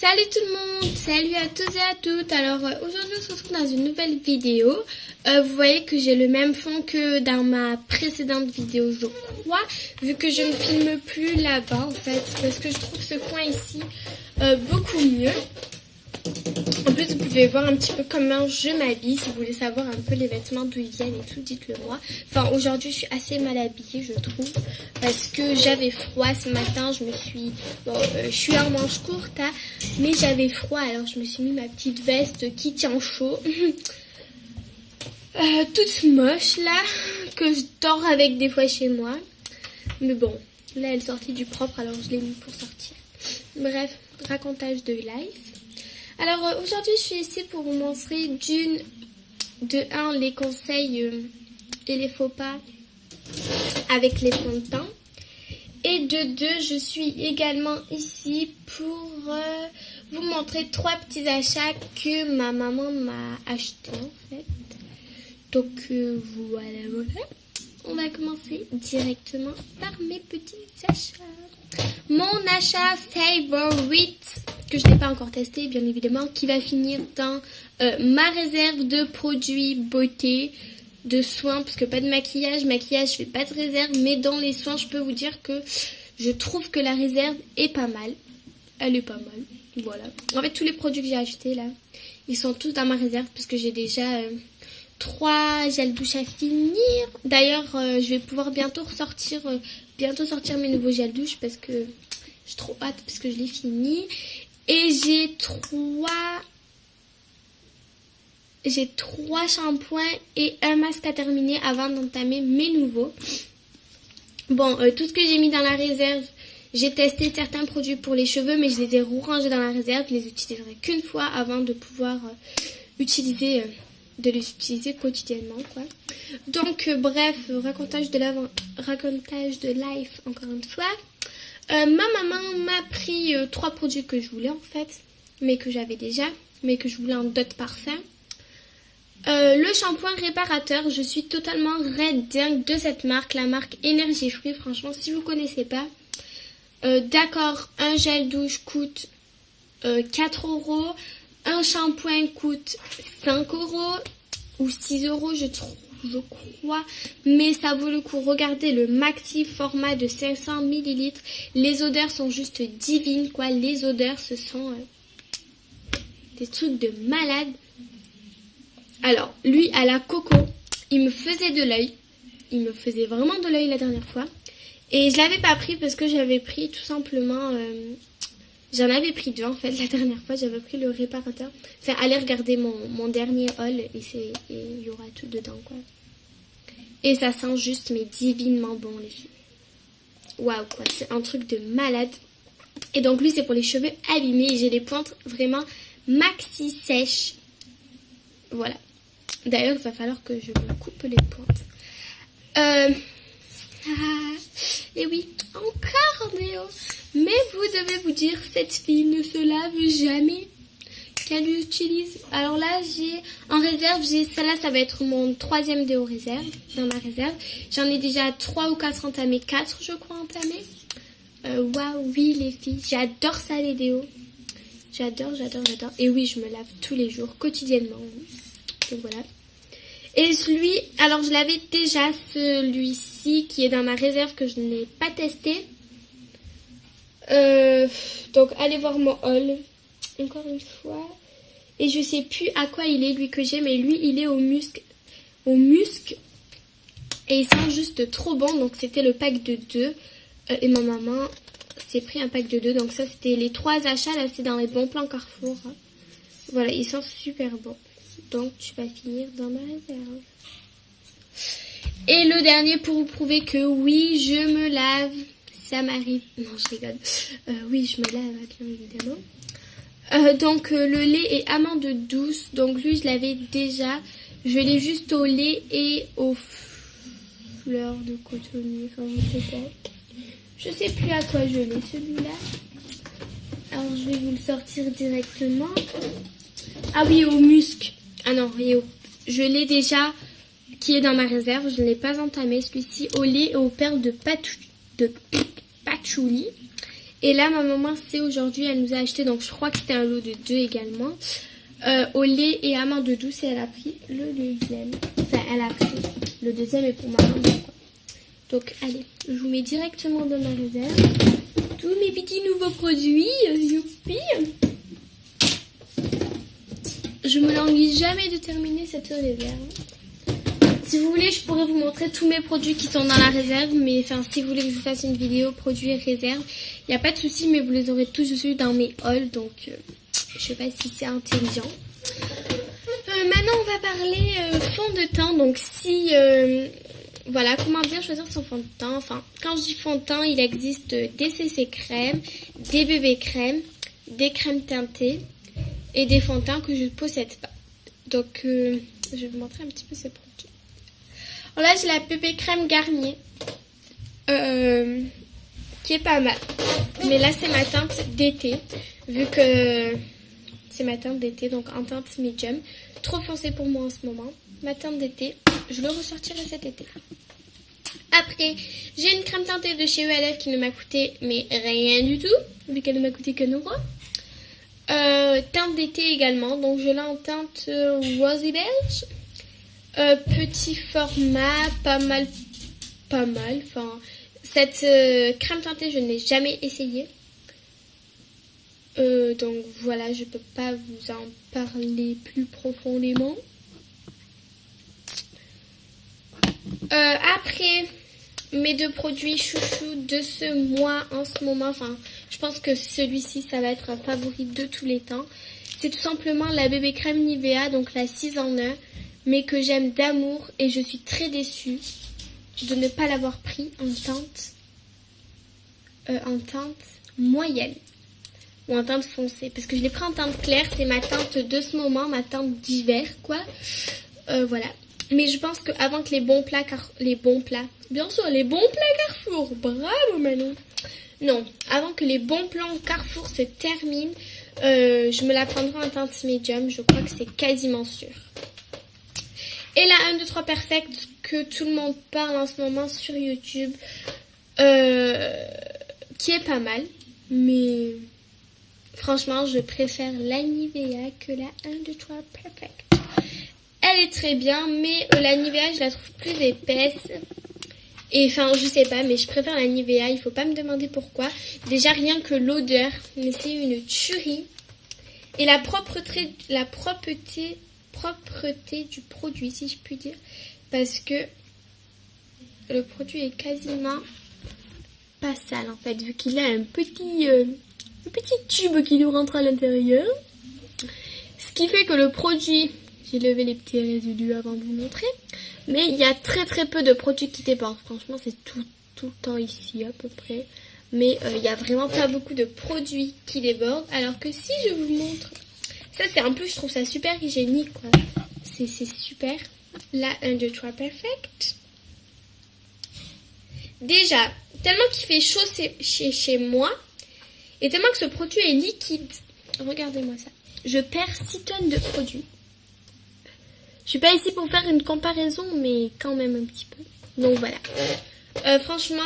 Salut tout le monde, salut à tous et à toutes. Alors aujourd'hui on se retrouve dans une nouvelle vidéo. Vous voyez que j'ai le même fond que dans ma précédente vidéo, je crois, vu que je ne filme plus là-bas en fait, parce que je trouve ce coin ici beaucoup mieux. En plus vous pouvez voir un petit peu comment je m'habille. Si vous voulez savoir un peu les vêtements d'où ils viennent et tout, dites-le moi. Enfin aujourd'hui je suis assez mal habillée je trouve, parce que j'avais froid ce matin. Je suis en manche courte hein, mais j'avais froid, alors je me suis mis ma petite veste qui tient chaud. Toute moche là, que je dors avec des fois chez moi. Mais bon, là elle est sortie du propre, alors je l'ai mis pour sortir. Bref, racontage de life. Alors aujourd'hui je suis ici pour vous montrer de un les conseils et les faux pas avec les fonds de teint. Et de deux, je suis également ici pour vous montrer 3 petits achats que ma maman m'a acheté en fait. Donc voilà. On va commencer directement par mes petits achats. Mon achat favorite, que je n'ai pas encore testé bien évidemment, qui va finir dans ma réserve de produits beauté, de soins, parce que pas de maquillage, je fais pas de réserve, mais dans les soins je peux vous dire que je trouve que la réserve est pas mal. Elle est pas mal, voilà. En fait tous les produits que j'ai achetés là, ils sont tous dans ma réserve, parce que j'ai déjà 3 gels douche à finir. D'ailleurs je vais pouvoir bientôt sortir mes nouveaux gels douche, parce que j'ai trop hâte, parce que je l'ai fini. Et j'ai 3 shampoings et un masque à terminer avant d'entamer mes nouveaux. Bon, tout ce que j'ai mis dans la réserve, j'ai testé certains produits pour les cheveux, mais je les ai rangés dans la réserve. Je les utiliserai qu'une fois avant de pouvoir les utiliser quotidiennement, quoi. Donc, bref, racontage de life, encore une fois. Ma maman m'a pris 3 produits que je voulais en fait, mais que j'avais déjà, mais que je voulais en d'autres parfums. Le shampoing réparateur, je suis totalement red dingue de cette marque, la marque Énergie Fruit. Franchement, si vous ne connaissez pas, d'accord, un gel douche coûte 4 €, un shampoing coûte 5 € ou 6 € je crois, mais ça vaut le coup. Regardez le maxi format de 500 ml. Les odeurs sont juste divines, quoi. Les odeurs, ce sont des trucs de malade. Alors, lui, à la coco, il me faisait de l'œil. Il me faisait vraiment de l'œil la dernière fois. Et je l'avais pas pris parce que j'avais pris tout simplement... j'en avais pris 2 en fait la dernière fois. J'avais pris le réparateur. Enfin, allez regarder mon dernier haul et il y aura tout dedans, quoi. Et ça sent juste, mais divinement bon, les filles. Waouh, quoi. C'est un truc de malade. Et donc, lui, c'est pour les cheveux abîmés. J'ai les pointes vraiment maxi sèches. Voilà. D'ailleurs, il va falloir que je me coupe les pointes. Et oui, encore Néo. Mais vous devez vous dire, cette fille ne se lave jamais. Qu'elle utilise. Alors là, en réserve, celle-là, ça va être mon 3e déo réserve, dans ma réserve. J'en ai déjà 3 ou 4 entamés, 4 je crois entamés. Waouh, oui les filles, j'adore ça les déos. J'adore. Et oui, je me lave tous les jours, quotidiennement. Donc voilà. Et alors je l'avais déjà, celui-ci, qui est dans ma réserve, que je n'ai pas testé. Donc allez voir mon haul. Encore une fois. Et je sais plus à quoi il est, lui que j'ai, mais lui il est au musc. Et il sent juste trop bon. Donc c'était le pack de 2. Et ma maman s'est pris un pack de 2. Donc ça c'était les 3 achats. Là c'est dans les bons plans Carrefour. Voilà, il sent super bon. Donc tu vas finir dans ma réserve. Et le dernier pour vous prouver que oui je me lave. Ça m'arrive. Non je rigole. Oui je me lave bien évidemment. Donc le lait est amande douce. Donc lui je l'avais déjà. Je l'ai juste au lait et aux fleurs de cotonnier. Enfin je sais pas. Je sais plus à quoi je l'ai celui-là. Alors je vais vous le sortir directement. Ah oui, au musc. Ah non, je l'ai déjà, qui est dans ma réserve. Je ne l'ai pas entamé celui-ci. Au lait et aux perles de patchouli. Et là, ma maman, c'est aujourd'hui, elle nous a acheté, donc je crois que c'était un lot de 2 également. Au lait et amande douce et elle a pris le deuxième. Enfin, elle a pris le deuxième et pour maman. Donc, allez, je vous mets directement dans ma réserve. Tous mes petits nouveaux produits. Youpi! Je me languis jamais de terminer cette réserve. Si vous voulez, je pourrais vous montrer tous mes produits qui sont dans la réserve. Mais enfin, si vous voulez que je vous fasse une vidéo produits et réserve, il n'y a pas de souci, mais vous les aurez tous dessus dans mes hauls. Donc, je sais pas si c'est intelligent. Maintenant, on va parler fond de teint. Donc, si... voilà, comment bien choisir son fond de teint. Enfin, quand je dis fond de teint, il existe des CC crème, des bébés crème, des crèmes teintées et des fonds de teint que je ne possède pas. Donc, je vais vous montrer un petit peu ces produits. Alors là, j'ai la bébé crème Garnier qui est pas mal. Mais là, c'est ma teinte d'été, vu que c'est ma teinte d'été, donc en teinte medium. Trop foncé pour moi en ce moment. Ma teinte d'été, je le ressortirai cet été. Après, j'ai une crème teintée de chez ELF qui ne m'a coûté mais rien du tout, vu qu'elle ne m'a coûté que 1 euro. Teinte d'été également, donc je l'ai en teinte rosy beige. Petit format, pas mal. Enfin, cette crème teintée, je ne l'ai jamais essayée. Donc voilà, je peux pas vous en parler plus profondément. Après, mes 2 produits chouchous de ce mois en ce moment, enfin, je pense que celui-ci, ça va être un favori de tous les temps. C'est tout simplement la bébé crème Nivea, donc la 6 en 1, mais que j'aime d'amour et je suis très déçue de ne pas l'avoir pris en teinte moyenne ou en teinte foncée, parce que je l'ai pris en teinte claire, c'est ma teinte de ce moment, ma teinte d'hiver, quoi. Voilà. Mais je pense qu'avant que les bons plats Carrefour, bravo Manon. Non, avant que les bons plans Carrefour se terminent, je me la prendrai en teinte médium, je crois que c'est quasiment sûr. Et la 1, 2, 3 Perfect que tout le monde parle en ce moment sur YouTube, qui est pas mal, mais franchement je préfère la Nivea que la 1, 2, 3 Perfect. Elle est très bien, mais la Nivea je la trouve plus épaisse. Et enfin je sais pas, mais je préfère la Nivea, il faut pas me demander pourquoi. Déjà rien que l'odeur, mais c'est une tuerie. Et la propreté du produit, si je puis dire, parce que le produit est quasiment pas sale en fait, vu qu'il a un petit tube qui nous rentre à l'intérieur, ce qui fait que le produit, j'ai levé les petits résidus avant de vous montrer, mais il y a très très peu de produits qui débordent. Franchement, c'est tout le temps ici à peu près, mais il n'y a vraiment pas beaucoup de produits qui débordent, alors que si je vous montre, ça c'est en plus, je trouve ça super hygiénique quoi. C'est super. La 1, 2, 3 Perfect. Déjà, tellement qu'il fait chaud chez moi, et tellement que ce produit est liquide. Regardez-moi ça. Je perds 6 tonnes de produits. Je suis pas ici pour faire une comparaison, mais quand même un petit peu. Donc voilà. Franchement,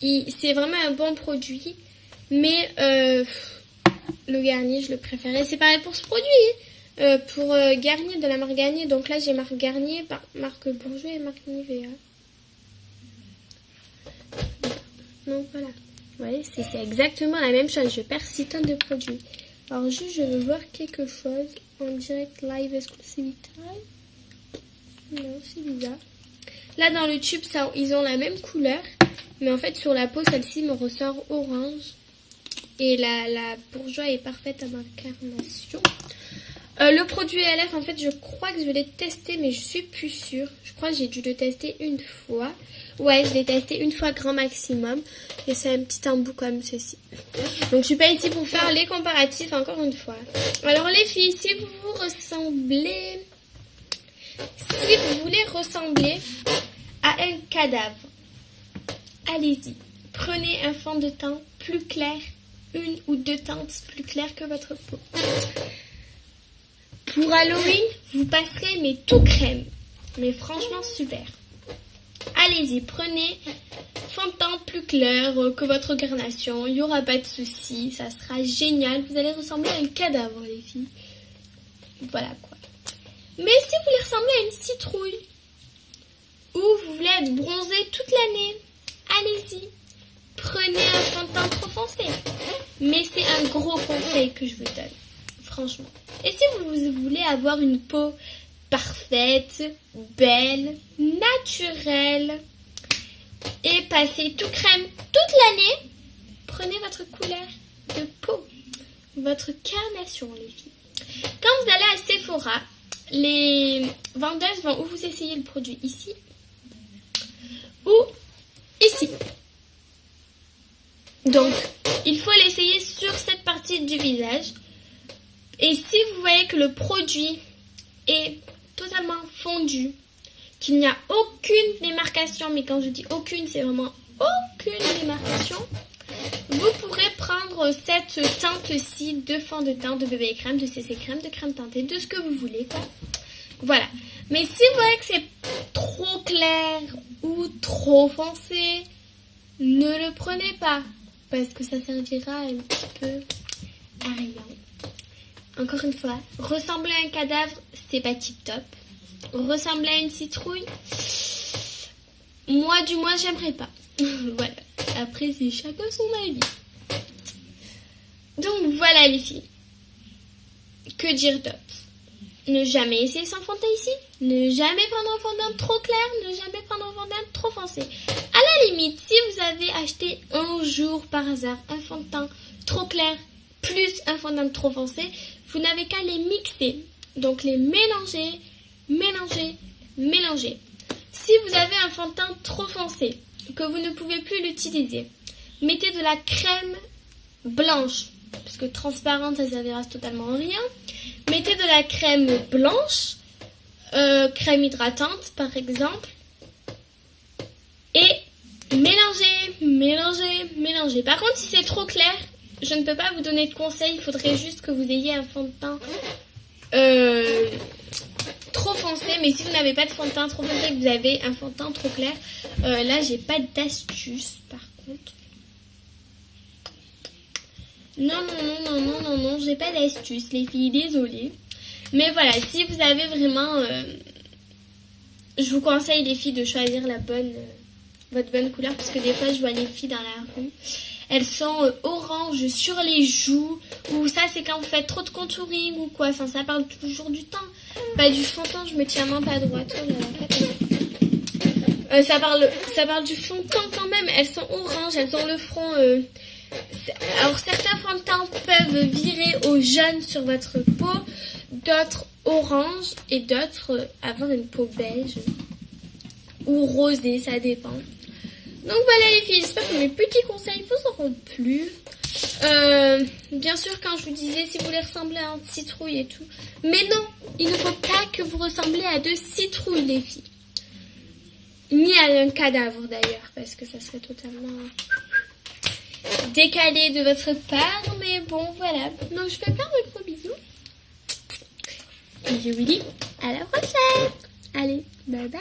c'est vraiment un bon produit, mais le Garnier, je le préférais. C'est pareil pour ce produit. Pour Garnier, de la marque Garnier. Donc là, j'ai marque Garnier, marque Bourjois et marque Nivea. Donc voilà. Vous voyez, c'est exactement la même chose. Je perds 6 tonnes de produits. Alors juste, je veux voir quelque chose en direct live exclusivité. Non, c'est bizarre. Là, dans le tube, ça, ils ont la même couleur. Mais en fait, sur la peau, celle-ci me ressort orange. Et la Bourjois est parfaite à ma carnation. Le produit ELF, en fait, je crois que je l'ai testé, mais je suis plus sûre. Je crois que j'ai dû le tester une fois. Ouais, je l'ai testé une fois grand maximum. Et c'est un petit embout comme ceci. Donc, je suis pas ici pour faire les comparatifs, encore une fois. Alors, les filles, si vous voulez ressembler à un cadavre, allez-y. Prenez un fond de teint plus clair, 1 ou 2 teintes plus claires que votre peau. Pour Halloween, vous passerez mais tout crème. Mais franchement, super. Allez-y, prenez fond de teint plus clair que votre carnation. Il n'y aura pas de souci, ça sera génial. Vous allez ressembler à un cadavre, les filles. Voilà quoi. Mais si vous voulez ressembler à une citrouille, ou vous voulez être bronzé toute l'année, allez-y. Prenez un fond de teint trop foncé. Mais c'est un gros conseil que je vous donne, franchement. Et si vous voulez avoir une peau parfaite, belle, naturelle, et passer tout crème toute l'année, prenez votre couleur de peau, votre carnation, les filles. Quand vous allez à Sephora, les vendeuses vont ou vous essayer le produit ici, ou ici. Donc, il faut l'essayer sur cette partie du visage. Et si vous voyez que le produit est totalement fondu, qu'il n'y a aucune démarcation, mais quand je dis aucune, c'est vraiment aucune démarcation, vous pourrez prendre cette teinte-ci de fond de teint, de bébé crème, de CC crème, de crème teintée, de ce que vous voulez, quoi. Voilà. Mais si vous voyez que c'est trop clair ou trop foncé, ne le prenez pas, parce que ça servira un petit peu à rien. Encore une fois, ressembler à un cadavre, c'est pas tip top. Ressembler à une citrouille, moi du moins j'aimerais pas. Voilà. Après c'est chacun son avis. Donc voilà les filles. Que dire d'autre? Ne jamais essayer sans fond de teint ici. Ne jamais prendre un fond de teint trop clair. Ne jamais prendre un fond de teint trop foncé. À la limite, si vous avez acheté un jour par hasard un fond de teint trop clair plus un fond de teint trop foncé, vous n'avez qu'à les mixer. Donc les mélanger, mélanger, mélanger. Si vous avez un fond de teint trop foncé, que vous ne pouvez plus l'utiliser, mettez de la crème blanche, parce que transparente, ça servira totalement à rien. Mettez de la crème blanche, crème hydratante par exemple, et mélangez, mélangez, mélangez. Par contre, si c'est trop clair, je ne peux pas vous donner de conseils, il faudrait juste que vous ayez un fond de teint trop foncé, mais si vous n'avez pas de fond de teint trop foncé, que vous avez un fond de teint trop clair, là j'ai pas d'astuce par contre. Non, j'ai pas d'astuce les filles, désolée. Mais voilà, si vous avez vraiment, je vous conseille les filles de choisir votre bonne couleur, parce que des fois je vois les filles dans la rue, elles sont oranges sur les joues, ou ça c'est quand vous faites trop de contouring ou quoi, enfin, ça parle toujours du teint, pas du fond de teint, je me tiens même pas droite, ça parle du fond de teint quand même, elles sont oranges, elles ont le front, alors certains fonds de teint peuvent virer au jaune sur votre peau, d'autres orange et d'autres avoir une peau beige ou rosée, ça dépend. Donc voilà les filles, j'espère que mes petits conseils vous auront plu. Bien sûr, quand je vous disais si vous voulez ressembler à une citrouille et tout. Mais non, il ne faut pas que vous ressemblez à deux citrouilles les filles. Ni à un cadavre d'ailleurs, parce que ça serait totalement décalé de votre part. Mais bon, voilà. Donc je fais plein de gros bisous. Et je vous dis à la prochaine. Allez, bye bye.